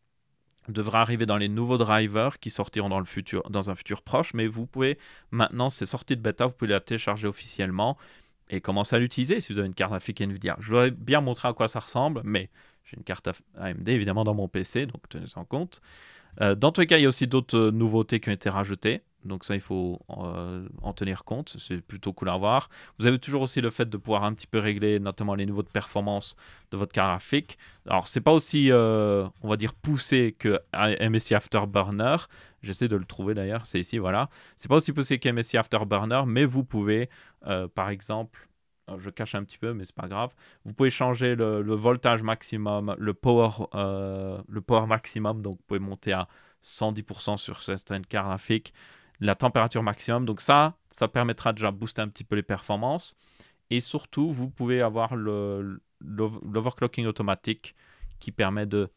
devra arriver dans les nouveaux drivers qui sortiront dans un futur proche, mais vous pouvez maintenant, c'est sorti de bêta, vous pouvez la télécharger officiellement et commencer à l'utiliser si vous avez une carte graphique NVIDIA. Je voudrais bien montrer à quoi ça ressemble, mais j'ai une carte AMD évidemment dans mon PC, donc tenez-en compte. Dans tous les cas, il y a aussi d'autres nouveautés qui ont été rajoutées. Donc ça, il faut en tenir compte. C'est plutôt cool à voir. Vous avez toujours aussi le fait de pouvoir un petit peu régler notamment les niveaux de performance de votre carte graphique. Alors, c'est pas aussi, on va dire, poussé que MSI Afterburner. J'essaie de le trouver d'ailleurs. C'est ici, voilà. C'est pas aussi poussé que MSI Afterburner, mais vous pouvez, par exemple... Je cache un petit peu, mais c'est pas grave. Vous pouvez changer le voltage maximum, le power maximum. Donc, vous pouvez monter à 110% sur certaines cartes graphiques. La température maximum. Donc, ça permettra déjà de booster un petit peu les performances. Et surtout, vous pouvez avoir l'overclocking automatique qui permet de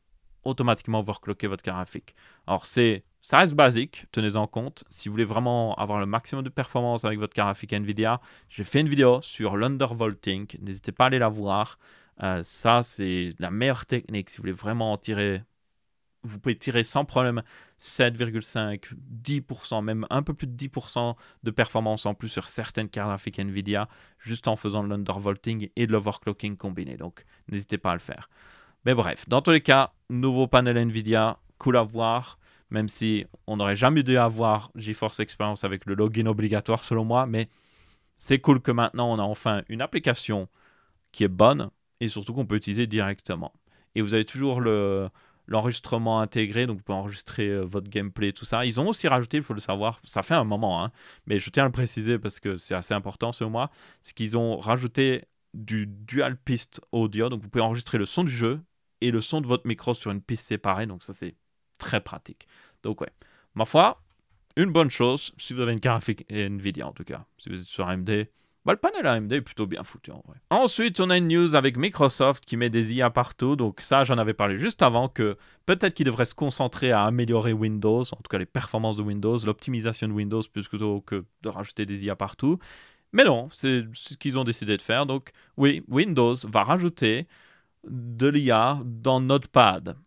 automatiquement overclocker votre carte graphique. Alors, ça reste basique, tenez-en compte. Si vous voulez vraiment avoir le maximum de performance avec votre carte graphique NVIDIA, j'ai fait une vidéo sur l'undervolting. N'hésitez pas à aller la voir. Ça, c'est la meilleure technique. Si vous voulez vraiment en tirer, vous pouvez tirer sans problème 7,5, 10%, même un peu plus de 10% de performance en plus sur certaines cartes graphiques NVIDIA, juste en faisant de l'undervolting et de l'overclocking combiné. Donc, n'hésitez pas à le faire. Mais bref, dans tous les cas, nouveau panel NVIDIA, cool à voir. Même si on n'aurait jamais dû avoir GeForce Experience avec le login obligatoire selon moi, mais c'est cool que maintenant on a enfin une application qui est bonne et surtout qu'on peut utiliser directement. Et vous avez toujours l'enregistrement intégré, donc vous pouvez enregistrer votre gameplay, tout ça. Ils ont aussi rajouté, il faut le savoir, ça fait un moment, hein, mais je tiens à le préciser parce que c'est assez important selon moi, c'est qu'ils ont rajouté du dual piste audio, donc vous pouvez enregistrer le son du jeu et le son de votre micro sur une piste séparée, donc ça c'est très pratique. Donc ouais, ma foi, une bonne chose si vous avez une carte graphique NVIDIA en tout cas. Si vous êtes sur AMD, le panel AMD est plutôt bien foutu en vrai. Ensuite, on a une news avec Microsoft qui met des IA partout. Donc ça, j'en avais parlé juste avant que peut-être qu'ils devraient se concentrer à améliorer Windows, en tout cas les performances de Windows, l'optimisation de Windows plutôt que de rajouter des IA partout. Mais non, c'est ce qu'ils ont décidé de faire. Donc oui, Windows va rajouter de l'IA dans Notepad.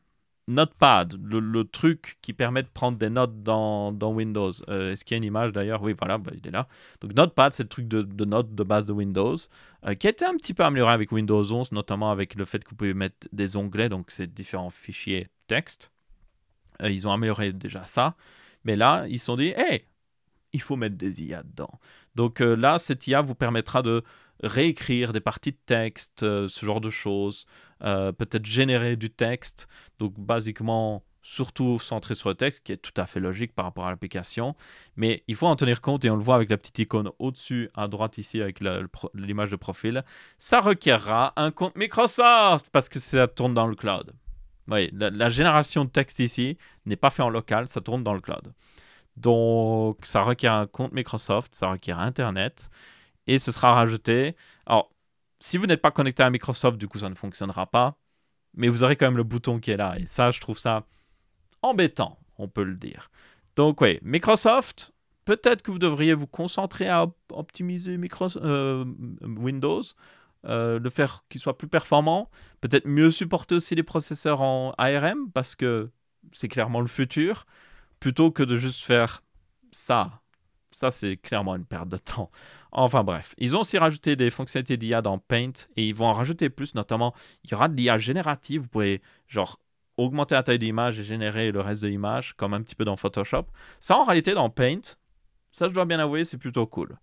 Notepad, le truc qui permet de prendre des notes dans Windows. Est-ce qu'il y a une image d'ailleurs? Oui, voilà, il est là. Donc Notepad, c'est le truc de notes de base de Windows, qui a été un petit peu amélioré avec Windows 11, notamment avec le fait que vous pouvez mettre des onglets, donc c'est différents fichiers texte. Ils ont amélioré déjà ça. Mais là, ils se sont dit, hey, il faut mettre des IA dedans. Donc là, cette IA vous permettra de réécrire des parties de texte, ce genre de choses, peut-être générer du texte, donc basiquement surtout centré sur le texte, qui est tout à fait logique par rapport à l'application, mais il faut en tenir compte, et on le voit avec la petite icône au-dessus à droite ici avec l'image de profil, ça requerra un compte Microsoft, parce que ça tourne dans le cloud. Oui, la génération de texte ici n'est pas fait en local, ça tourne dans le cloud. Donc ça requiert un compte Microsoft, ça requiert Internet, et ce sera rajouté. Alors, si vous n'êtes pas connecté à Microsoft, du coup, ça ne fonctionnera pas. Mais vous aurez quand même le bouton qui est là. Et ça, je trouve ça embêtant, on peut le dire. Donc, oui, Microsoft, peut-être que vous devriez vous concentrer à optimiser Windows, le faire qu'il soit plus performant, peut-être mieux supporter aussi les processeurs en ARM, parce que c'est clairement le futur, plutôt que de juste faire ça. Ça, c'est clairement une perte de temps. Enfin bref, ils ont aussi rajouté des fonctionnalités d'IA dans Paint et ils vont en rajouter plus, notamment, il y aura de l'IA générative. Vous pourrez, genre, augmenter la taille de l'image et générer le reste de l'image, comme un petit peu dans Photoshop. Ça, en réalité, dans Paint, ça, je dois bien avouer, c'est plutôt cool.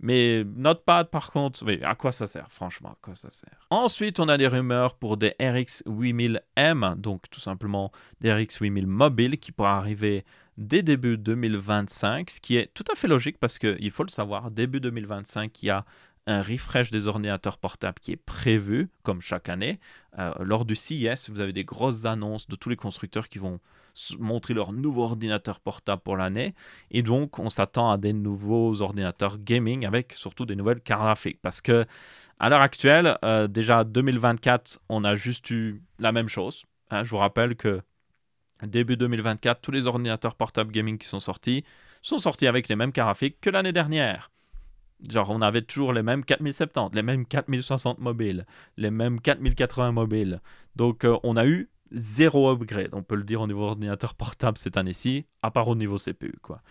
Mais Notepad, par contre, oui, à quoi ça sert, franchement, à quoi ça sert? Ensuite, on a des rumeurs pour des RX 8000M, donc tout simplement des RX 8000 mobiles qui pourraient arriver dès début 2025, ce qui est tout à fait logique parce qu'il faut le savoir, début 2025, il y a un refresh des ordinateurs portables qui est prévu, comme chaque année. Lors du CES, vous avez des grosses annonces de tous les constructeurs qui vont montrer leur nouveau ordinateur portable pour l'année. Et donc, on s'attend à des nouveaux ordinateurs gaming avec surtout des nouvelles cartes graphiques. Parce que à l'heure actuelle, déjà 2024, on a juste eu la même chose. Je vous rappelle que début 2024, tous les ordinateurs portables gaming qui sont sortis avec les mêmes cartes graphiques que l'année dernière. Genre, on avait toujours les mêmes 4070, les mêmes 4060 mobiles, les mêmes 4080 mobiles. Donc, on a eu zéro upgrade, on peut le dire, au niveau ordinateur portable cette année-ci, à part au niveau CPU, quoi.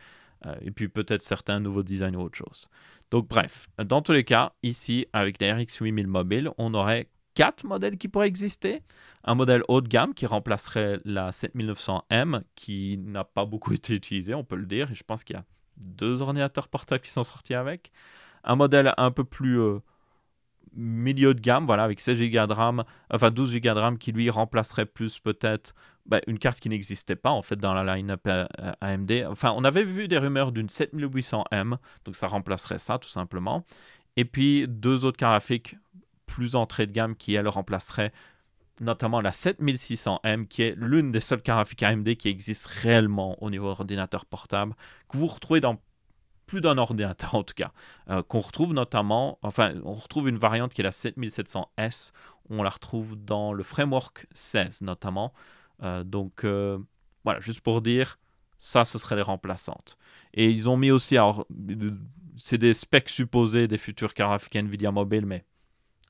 Et puis peut-être certains nouveaux designs ou autre chose. Donc, bref, dans tous les cas, ici, avec les RX 8000 mobiles, on aurait 4 modèles qui pourraient exister. Un modèle haut de gamme qui remplacerait la 7900M, qui n'a pas beaucoup été utilisée, on peut le dire. Et je pense qu'il y a 2 ordinateurs portables qui sont sortis avec. Un modèle un peu plus milieu de gamme, voilà, avec 16 Go de RAM, enfin 12 Go de RAM, qui lui remplacerait plus peut-être une carte qui n'existait pas en fait dans la line-up AMD. Enfin, on avait vu des rumeurs d'une 7800M, donc ça remplacerait ça tout simplement. Et puis 2 autres cartes graphiques plus entrée de gamme qui, elle, remplacerait notamment la 7600M, qui est l'une des seules cartes graphiques AMD qui existe réellement au niveau ordinateur portable, que vous retrouvez dans plus d'un ordinateur en tout cas, qu'on retrouve notamment, enfin, on retrouve une variante qui est la 7700S, on la retrouve dans le framework 16 notamment. Donc, voilà, juste pour dire, ça, ce serait les remplaçantes. Et ils ont mis aussi, alors, c'est des specs supposés des futures cartes graphiques NVIDIA mobile, mais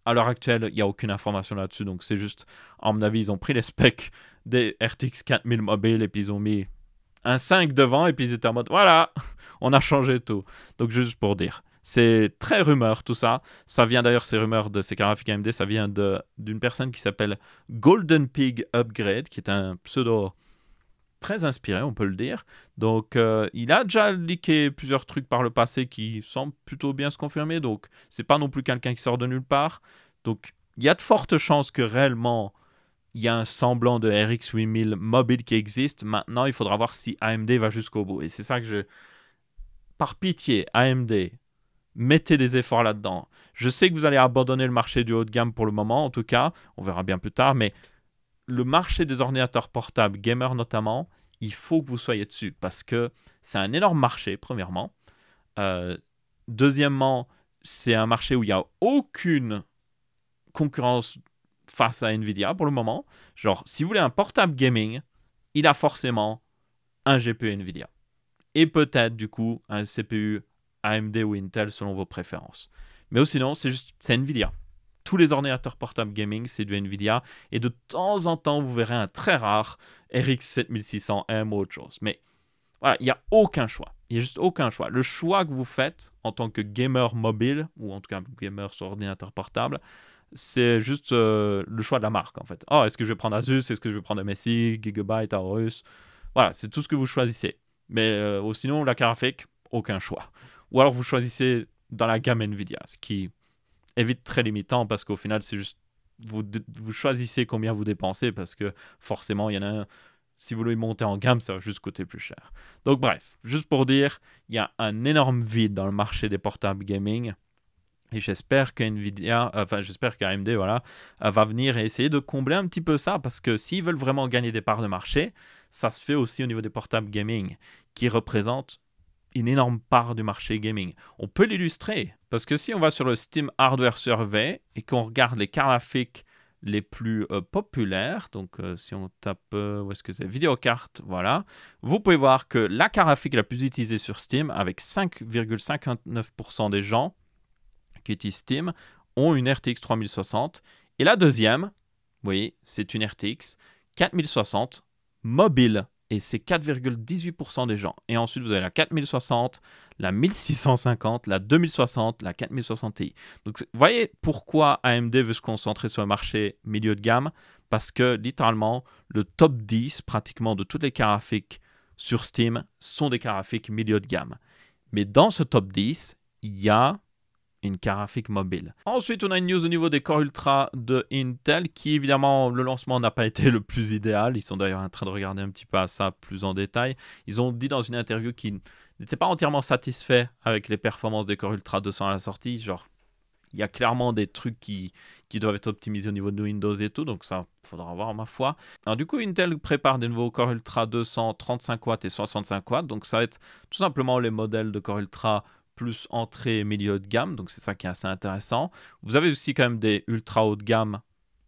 à l'heure actuelle, il n'y a aucune information là-dessus, donc c'est juste, à mon avis, ils ont pris les specs des RTX 4000 mobiles et puis ils ont mis un 5 devant et puis ils étaient en mode, voilà, on a changé tout. Donc juste pour dire, c'est très rumeur tout ça. Ça vient d'ailleurs, ces rumeurs de ces cartes graphiques AMD, ça vient d'une personne qui s'appelle Golden Pig Upgrade, qui est un pseudo très inspiré, on peut le dire. Donc il a déjà leaké plusieurs trucs par le passé qui semblent plutôt bien se confirmer. Donc c'est pas non plus quelqu'un qui sort de nulle part. Donc il y a de fortes chances que réellement il y a un semblant de RX 8000 mobile qui existe. Maintenant, il faudra voir si AMD va jusqu'au bout. Et c'est ça que par pitié, AMD, mettez des efforts là-dedans. Je sais que vous allez abandonner le marché du haut de gamme pour le moment, en tout cas. On verra bien plus tard. Mais le marché des ordinateurs portables, gamers notamment, il faut que vous soyez dessus. Parce que c'est un énorme marché, premièrement. Deuxièmement, c'est un marché où il n'y a aucune concurrence face à Nvidia pour le moment. Genre, si vous voulez un portable gaming, il a forcément un GPU Nvidia. Et peut-être, du coup, un CPU AMD ou Intel selon vos préférences. Mais sinon, c'est Nvidia. Tous les ordinateurs portables gaming, c'est du Nvidia. Et de temps en temps, vous verrez un très rare RX 7600M ou autre chose. Mais voilà, il n'y a aucun choix. Il n'y a juste aucun choix. Le choix que vous faites en tant que gamer mobile, ou en tout cas gamer sur ordinateur portable, c'est juste le choix de la marque en fait. Oh, est-ce que je vais prendre Asus? Est-ce que je vais prendre MSI, Gigabyte, Aorus? Voilà, c'est tout ce que vous choisissez. Mais sinon, la carte graphique, aucun choix. Ou alors vous choisissez dans la gamme Nvidia, ce qui est vite très limitant parce qu'au final, c'est juste vous choisissez combien vous dépensez parce que forcément, il y en a un. Si vous voulez monter en gamme, ça va juste coûter plus cher. Donc bref, juste pour dire, il y a un énorme vide dans le marché des portables gaming. Et j'espère que Nvidia, j'espère qu'AMD va venir et essayer de combler un petit peu ça, parce que s'ils veulent vraiment gagner des parts de marché, ça se fait aussi au niveau des portables gaming, qui représentent une énorme part du marché gaming. On peut l'illustrer, parce que si on va sur le Steam Hardware Survey et qu'on regarde les cartes graphiques les plus populaires. Donc, si on tape, où est-ce que c'est? Vidéocarte, voilà. Vous pouvez voir que la carte graphique la plus utilisée sur Steam, avec 5,59% des gens qui utilisent Steam, ont une RTX 3060. Et la deuxième, oui, c'est une RTX 4060 mobile. Et c'est 4,18% des gens. Et ensuite, vous avez la 4060, la 1650, la 2060, la 4060 Ti. Donc, vous voyez pourquoi AMD veut se concentrer sur le marché milieu de gamme? Parce que, littéralement, le top 10, pratiquement, de toutes les cartes graphiques sur Steam sont des cartes graphiques milieu de gamme. Mais dans ce top 10, il y a une carte graphique mobile. Ensuite, on a une news au niveau des Core Ultra de Intel qui, évidemment, le lancement n'a pas été le plus idéal. Ils sont d'ailleurs en train de regarder un petit peu à ça plus en détail. Ils ont dit dans une interview qu'ils n'étaient pas entièrement satisfaits avec les performances des Core Ultra 200 à la sortie. Genre, il y a clairement des trucs qui doivent être optimisés au niveau de Windows et tout, donc ça, faudra voir, ma foi. Alors du coup, Intel prépare des nouveaux Core Ultra 200, 35 watts et 65 watts, donc ça va être tout simplement les modèles de Core Ultra plus entrée et milieu de gamme, donc c'est ça qui est assez intéressant. Vous avez aussi quand même des ultra haut de gamme,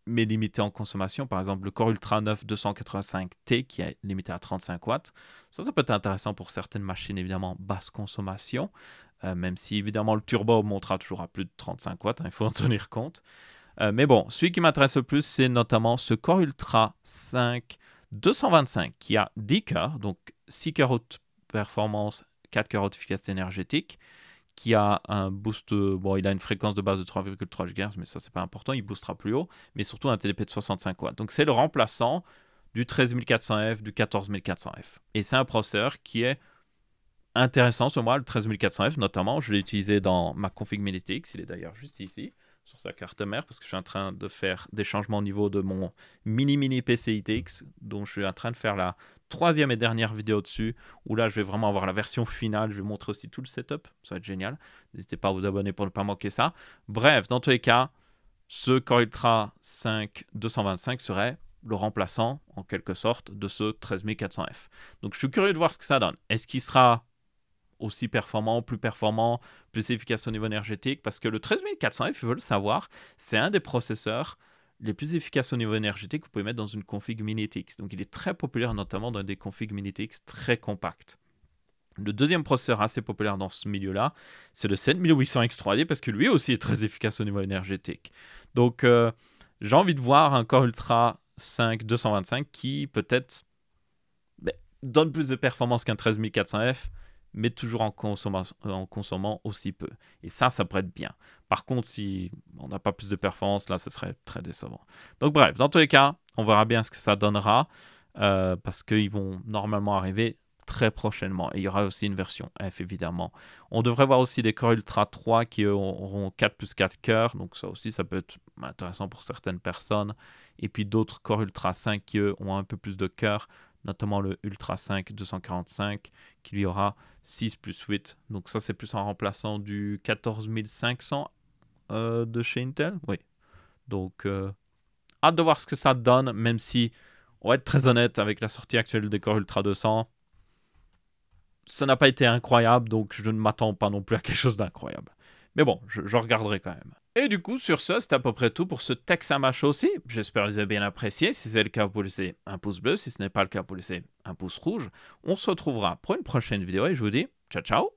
mais limités en consommation, par exemple le Core Ultra 9 285T qui est limité à 35 watts. Ça peut être intéressant pour certaines machines, évidemment, basse consommation. Même si évidemment le turbo montera toujours à plus de 35 watts, hein, il faut en tenir compte. Mais bon, celui qui m'intéresse le plus, c'est notamment ce Core Ultra 5 225 qui a 10 cœurs, donc 6 cœurs haute performance, 4 cœurs haute efficacité énergétique, qui a un boost, bon, il a une fréquence de base de 3,3 GHz, mais ça c'est pas important, il boostera plus haut, mais surtout un TDP de 65 watts. Donc c'est le remplaçant du 13400F, du 14400F. Et c'est un processeur qui est intéressant sur moi, le 13400F notamment. Je l'ai utilisé dans ma config MiniTX, il est d'ailleurs juste ici, sur sa carte mère, parce que je suis en train de faire des changements au niveau de mon mini PCI TX, dont je suis en train de faire la 3e et dernière vidéo dessus, où là je vais vraiment avoir la version finale, je vais montrer aussi tout le setup, ça va être génial. N'hésitez pas à vous abonner pour ne pas manquer ça. Bref, dans tous les cas, ce Core Ultra 5 225 serait le remplaçant, en quelque sorte, de ce 13400F. Donc je suis curieux de voir ce que ça donne. Est-ce qu'il sera aussi performant, plus efficace au niveau énergétique? Parce que le 13400F, il faut le savoir, c'est un des processeurs les plus efficaces au niveau énergétique que vous pouvez mettre dans une config MiniTX. Donc il est très populaire, notamment dans des configs MiniTX très compacts. Le deuxième processeur assez populaire dans ce milieu-là, c'est le 7800X3D, parce que lui aussi est très efficace au niveau énergétique. Donc j'ai envie de voir un Core Ultra 5 225 qui peut-être donne plus de performance qu'un 13400F, mais toujours en consommant aussi peu. Et ça pourrait être bien. Par contre, si on n'a pas plus de performance, là, ce serait très décevant. Donc bref, dans tous les cas, on verra bien ce que ça donnera, parce qu'ils vont normalement arriver très prochainement. Et il y aura aussi une version F, évidemment. On devrait voir aussi des Core Ultra 3 qui auront 4 plus 4 cœurs. Donc ça aussi, ça peut être intéressant pour certaines personnes. Et puis d'autres Core Ultra 5 qui, eux, ont un peu plus de cœurs, notamment le Ultra 5 245 qui lui aura 6 plus 8. Donc ça, c'est plus en remplaçant du 14500 de chez Intel. Oui. Donc, hâte de voir ce que ça donne, même si, on va être très honnête, avec la sortie actuelle des Core Ultra 200, ça n'a pas été incroyable, donc je ne m'attends pas non plus à quelque chose d'incroyable. Mais bon, je regarderai quand même. Et du coup, sur ce, c'est à peu près tout pour ce Texama Show aussi. J'espère que vous avez bien apprécié. Si c'est le cas, vous pouvez laisser un pouce bleu. Si ce n'est pas le cas, vous pouvez laisser un pouce rouge. On se retrouvera pour une prochaine vidéo et je vous dis ciao ciao.